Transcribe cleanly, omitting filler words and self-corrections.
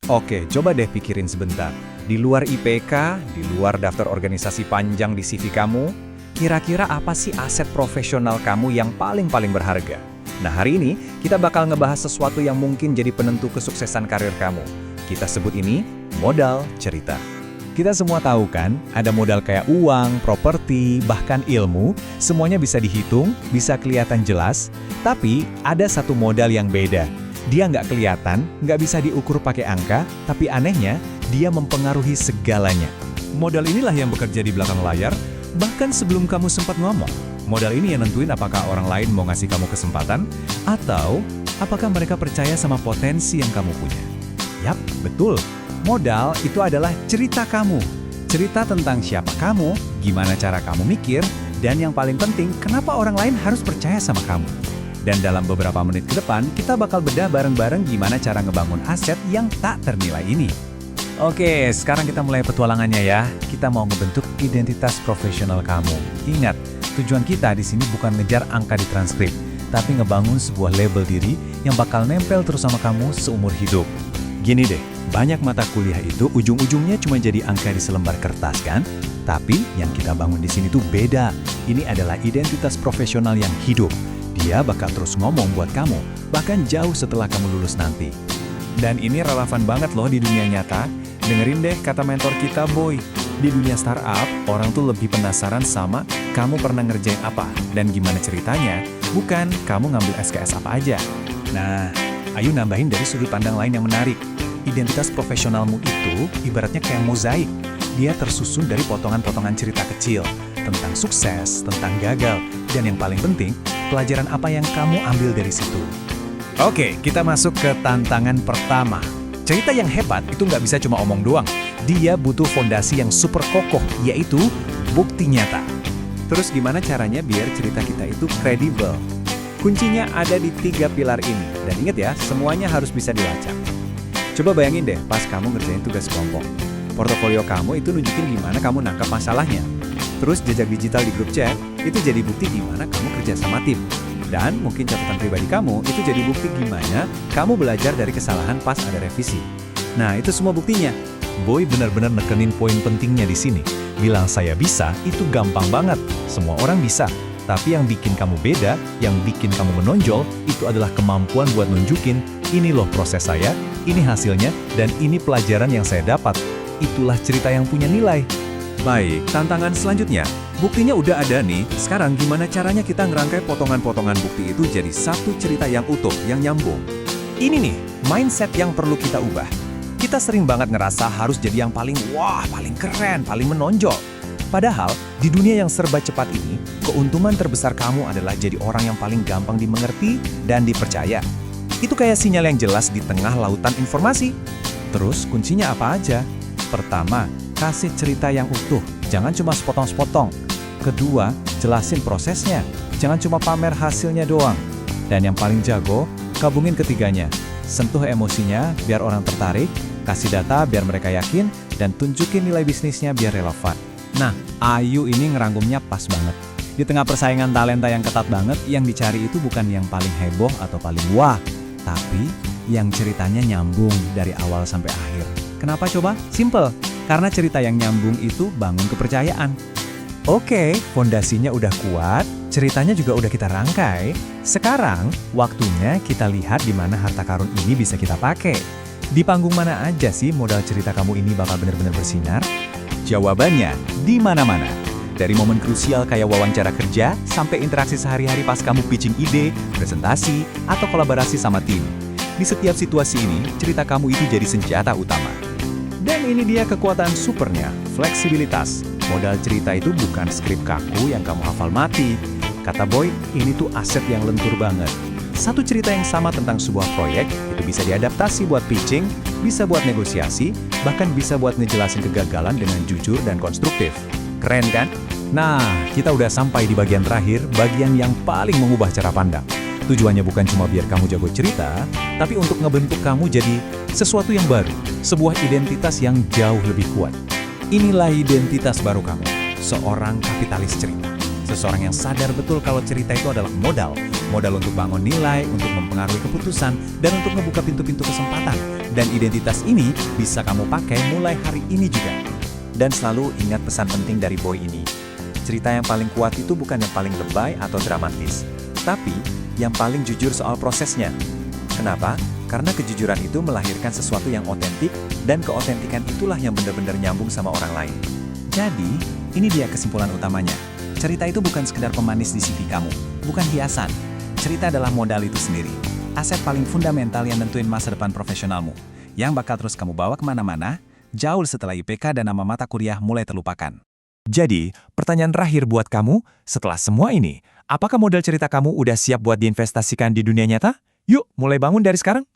Oke, coba deh pikirin sebentar. Di luar IPK, di luar daftar organisasi panjang di CV kamu, kira-kira apa sih aset profesional kamu yang paling-paling berharga? Nah, hari ini kita bakal ngebahas sesuatu yang mungkin jadi penentu kesuksesan karir kamu. Kita sebut ini modal cerita. Kita semua tahu kan, ada modal kayak uang, properti, bahkan ilmu, semuanya bisa dihitung, bisa kelihatan jelas, tapi ada satu modal yang beda. Dia nggak kelihatan, nggak bisa diukur pakai angka, tapi anehnya, dia mempengaruhi segalanya. Modal inilah yang bekerja di belakang layar, bahkan sebelum kamu sempat ngomong. Modal ini yang nentuin apakah orang lain mau ngasih kamu kesempatan, atau apakah mereka percaya sama potensi yang kamu punya. Yap, betul. Modal itu adalah cerita kamu. Cerita tentang siapa kamu, gimana cara kamu mikir, dan yang paling penting, kenapa orang lain harus percaya sama kamu. Dan dalam beberapa menit ke depan, kita bakal bedah bareng-bareng gimana cara ngebangun aset yang tak ternilai ini. Oke, sekarang kita mulai petualangannya ya. Kita mau ngebentuk identitas profesional kamu. Ingat, tujuan kita di sini bukan ngejar angka di transkrip, tapi ngebangun sebuah label diri yang bakal nempel terus sama kamu seumur hidup. Gini deh, banyak mata kuliah itu ujung-ujungnya cuma jadi angka di selembar kertas kan? Tapi yang kita bangun di sini tuh beda. Ini adalah identitas profesional yang hidup. Dia bakal terus ngomong buat kamu, bahkan jauh setelah kamu lulus nanti. Dan ini relevan banget loh di dunia nyata. Dengerin deh kata mentor kita, Boy. Di dunia startup, orang tuh lebih penasaran sama kamu pernah ngerjain apa dan gimana ceritanya, bukan kamu ngambil SKS apa aja. Nah, ayo nambahin dari sudut pandang lain yang menarik. Identitas profesionalmu itu ibaratnya kayak mozaik. Dia tersusun dari potongan-potongan cerita kecil tentang sukses, tentang gagal, dan yang paling penting, pelajaran apa yang kamu ambil dari situ. Oke, kita masuk ke tantangan pertama. Cerita yang hebat itu nggak bisa cuma omong doang. Dia butuh fondasi yang super kokoh, yaitu bukti nyata. Terus gimana caranya biar cerita kita itu kredibel? Kuncinya ada di 3 pilar ini. Dan ingat ya, semuanya harus bisa dilacak. Coba bayangin deh pas kamu ngerjain tugas kelompok. Portofolio kamu itu nunjukin gimana kamu nangkap masalahnya. Terus jejak digital di grup chat itu jadi bukti gimana kamu kerja sama tim. Dan mungkin catatan pribadi kamu itu jadi bukti gimana kamu belajar dari kesalahan pas ada revisi. Nah, itu semua buktinya. Boy benar-benar nekenin poin pentingnya di sini. Bilang saya bisa itu gampang banget. Semua orang bisa. Tapi yang bikin kamu beda, yang bikin kamu menonjol, itu adalah kemampuan buat nunjukin, ini loh proses saya, ini hasilnya, dan ini pelajaran yang saya dapat. Itulah cerita yang punya nilai. Baik, tantangan selanjutnya. Buktinya udah ada nih, sekarang gimana caranya kita ngerangkai potongan-potongan bukti itu jadi satu cerita yang utuh, yang nyambung. Ini nih, mindset yang perlu kita ubah. Kita sering banget ngerasa harus jadi yang paling wah, paling keren, paling menonjol. Padahal, di dunia yang serba cepat ini, keuntungan terbesar kamu adalah jadi orang yang paling gampang dimengerti dan dipercaya. Itu kayak sinyal yang jelas di tengah lautan informasi. Terus, kuncinya apa aja? Pertama, kasih cerita yang utuh, jangan cuma sepotong-sepotong. Kedua, jelasin prosesnya, jangan cuma pamer hasilnya doang. Dan yang paling jago, gabungin ketiganya. Sentuh emosinya biar orang tertarik, kasih data biar mereka yakin, dan tunjukin nilai bisnisnya biar relevan. Nah, Ayu ini ngerangkumnya pas banget. Di tengah persaingan talenta yang ketat banget, yang dicari itu bukan yang paling heboh atau paling wah, tapi yang ceritanya nyambung dari awal sampai akhir. Kenapa coba? Simple. Karena cerita yang nyambung itu bangun kepercayaan. Oke, fondasinya udah kuat, ceritanya juga udah kita rangkai. Sekarang, waktunya kita lihat di mana harta karun ini bisa kita pakai. Di panggung mana aja sih modal cerita kamu ini bakal benar-benar bersinar? Jawabannya, di mana-mana. Dari momen krusial kayak wawancara kerja, sampai interaksi sehari-hari pas kamu pitching ide, presentasi, atau kolaborasi sama tim. Di setiap situasi ini, cerita kamu itu jadi senjata utama. Dan ini dia kekuatan supernya, fleksibilitas. Modal cerita itu bukan skrip kaku yang kamu hafal mati. Kata Boy, ini tuh aset yang lentur banget. Satu cerita yang sama tentang sebuah proyek, itu bisa diadaptasi buat pitching, bisa buat negosiasi, bahkan bisa buat ngejelasin kegagalan dengan jujur dan konstruktif. Keren kan? Nah, kita udah sampai di bagian terakhir, bagian yang paling mengubah cara pandang. Tujuannya bukan cuma biar kamu jago cerita, tapi untuk ngebentuk kamu jadi sesuatu yang baru, sebuah identitas yang jauh lebih kuat. Inilah identitas baru kamu, seorang kapitalis cerita. Seseorang yang sadar betul kalau cerita itu adalah modal. Modal untuk bangun nilai, untuk mempengaruhi keputusan, dan untuk membuka pintu-pintu kesempatan. Dan identitas ini bisa kamu pakai mulai hari ini juga. Dan selalu ingat pesan penting dari Boy ini. Cerita yang paling kuat itu bukan yang paling lebay atau dramatis, tapi yang paling jujur soal prosesnya. Kenapa? Karena kejujuran itu melahirkan sesuatu yang otentik, dan keotentikan itulah yang benar-benar nyambung sama orang lain. Jadi, ini dia kesimpulan utamanya. Cerita itu bukan sekedar pemanis di CV kamu, bukan hiasan. Cerita adalah modal itu sendiri. Aset paling fundamental yang nentuin masa depan profesionalmu, yang bakal terus kamu bawa kemana-mana, jauh setelah IPK dan nama mata kuliah mulai terlupakan. Jadi, pertanyaan terakhir buat kamu, setelah semua ini, apakah modal cerita kamu udah siap buat diinvestasikan di dunia nyata? Yuk, mulai bangun dari sekarang!